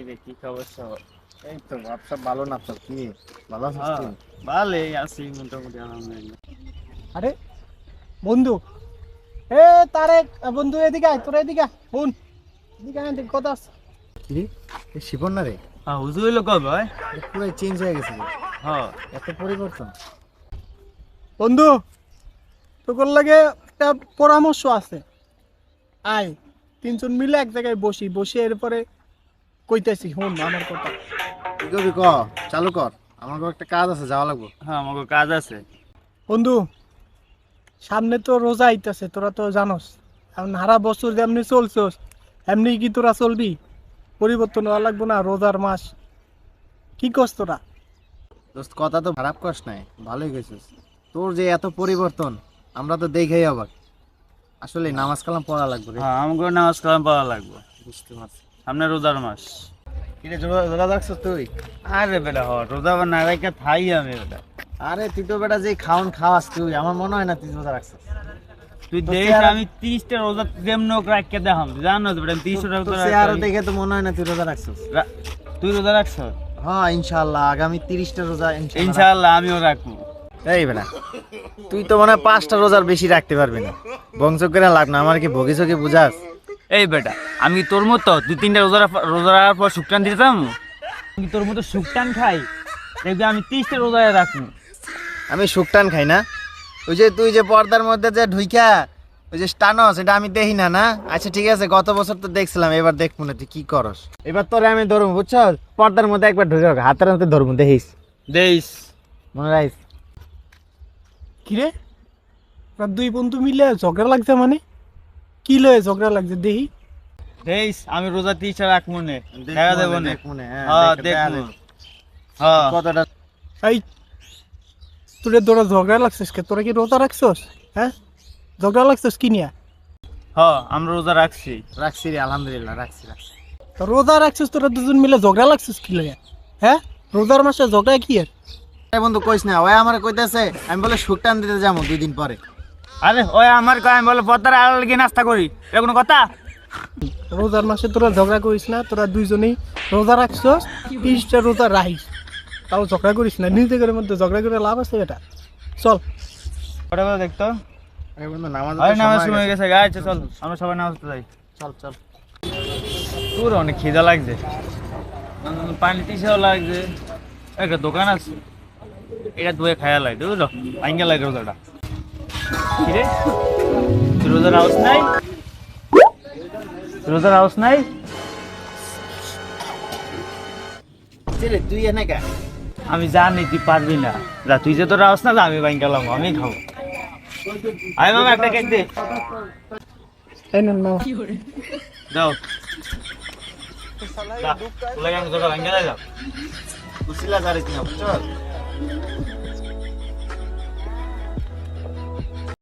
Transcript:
রে কি খবর সব? এই তো ব্যবসা ভালো না তো কি ভালো আছিস হ্যাঁ, তুই? ভালোই আছি মোটামুটি আলহামদুলিল্লাহ। আরে বন্ধু, এ তারেক বন্ধু, এদিকে আয়, তোরা এদিকে আয়, বোন এদিকে আয়, এদিকে কথা আছে। কি রে এই শিবন না রে? হ্যাঁ, হুজুর হইলো কবে ভাই? পুরাই চেঞ্জ হয়ে গেছে রে। হ্যাঁ, এত পরিবর্তন। বন্ধু, তোর লাগে একটা পরামর্শ আছে। আয়, তিনজন মিলে এক জায়গায় বসে এরপরে কইতেছি, হুন আমার কথা। কি করবি ক, চালু কর, আমার একটা কাজ আছে, যাওয়া লাগবে। হ্যাঁ, আমাকে কাজ আছে। বন্ধু, সামনে তো রোজা আইতাছে, তোরা তো জানোস। এখন সারা বছর যেমনি চলছস এমনি কি তোরা চলবি? পরিবর্তন হওয়া লাগবো না? রোজার মাস, কি করছ তোরা? দোস্ত কথা তো খারাপ করস নাই, ভালোই গেছিস। তোর যে এত পরিবর্তন আমরা তো দেখেই অবাক। আসলে নামাজ কালাম পড়া লাগবে রে। হ্যাঁ, আমাকে নামাজ কালাম পড়া লাগবে। বুঝতে পারছি। সামনে রোজার মাস। কি রে জোড়া রাখছিস তুই? আরে বেটা রোজা আবার না রাখা থাই আমি বেটা। আরে তুই তো বেটা যে খাওয়াস তুই, আমার মনে হয় না তুই রোজা রাখছিস। তুই তো দেখ চেহারা- আমি 30টা রোজা যেমন রাখকে দেখাম, তুই জানো তো বেটা 30টা তোর রোজা চেহারা দেখে তো মনে হয় না তুই রোজা রাখছিস। তুই রোজা রাখছ? হ্যাঁ ইনশাআল্লাহ আগামী 30টা রোজা ইনশাআল্লাহ আমিও রাখবো। এই বেটা তুই তো মনে হয় 5টা রোজার বেশি রাখতে পারবি না। বংশ করে লাগ না, আমার কি ভোগে চোখে বুঝাস? এই বেটা আমি তোর মতো 2-3টা রোজা রাখার পর শুকটান দিতাম। আমি তোর মতো শুকটান খাই, দেখবি আমি 30টা রোজা রাখবো। আমি শুকটান খাই না? ওই যে তুই যে পর্দার মধ্যে যে ঢুইকা ওই যে টানস, এটা আমি দেখি না না? আচ্ছা ঠিক আছে, গত বছর তো দেখছিলাম, এবার দেখবো না তুই কি করস। এবার তোরে আমি ধরবো, বুঝছস? পর্দার মধ্যে একবার ঢুকে হাতের মধ্যে ধরবো, দেখিস দেইস মনে রাখিস। কিরে, ওরা দুই বন্ধু মিলে ঝগড়া লাগছে মানে? কি লয়ে ঝগড়া লাগছে দেখি? দেইস আমি রোজা 30টা রাখবো নে, দেখা দেবো নে। দেখবো না, হ্যাঁ দেখবো। হ্যাঁ কতটা এই তোরা তোরা ঝগড়া লাগছিস কে? তোরা কি রোজা রাখছস? হ্যাঁ, ঝগড়া লাগছস কি নিয়া? হ্যাঁ আমরা রোজা রাখছি। রাখছি রে, আলহামদুলিল্লাহ রাখছি। তো রোজা রাখছিস, তোরা দুজন মিলে ঝগড়া লাগছিস কি লয়ে? হ্যাঁ, রোজার মাসে ঝগড়া কি এর? এই বন্ধু কইস না, ওই আমার কইতেছে আমি বলে শুকটান দিতে যাবো 2 দিন পরে। আরে ওই আমার কয় আমি বলে পদ্মার আড়াল গিয়ে নাস্তা করি, এটা কোনো কথা? রোজার মাসে তোরা ঝগড়া করিস না, তোরা দুইজনেই রোজা রাখছস, 30টা রোজা রাখিস, তাও ঝগড়া করিস না। নিজেদের মধ্যে ঝগড়া করে লাভ আছে বেটা? চল। ওটা বলে দেখতো। এই বন্ধু নামাজ আরে নামাজ সময় গেছে, আচ্ছা চল আমরা সবাই নামাজ পড়তে যাই। চল চল। তোর অনেক খিদা লাগছে, পানি তিসাও লাগছে। একটা দোকান আছে, এটা ধুয়ে খায়া লাগে বুঝলো, ভাঙ্গা লাগে রোজাটা। কিরে তুই রোজার হাউস নাই? রোজার হাউস নাই? রে তুই এনে কে? আমি জানি তুই পারবি না, যা তুই যে তোর হাউস না, যা আমি ভাঙ্গালাম, আমি খাবো। আয় মামা একটা কেক দে। এই নেন নাও। দাও যা, তোর লাগে আমি তোটা ভাঙ্গা যাও। কুশিলা জারিস না, বুঝছস?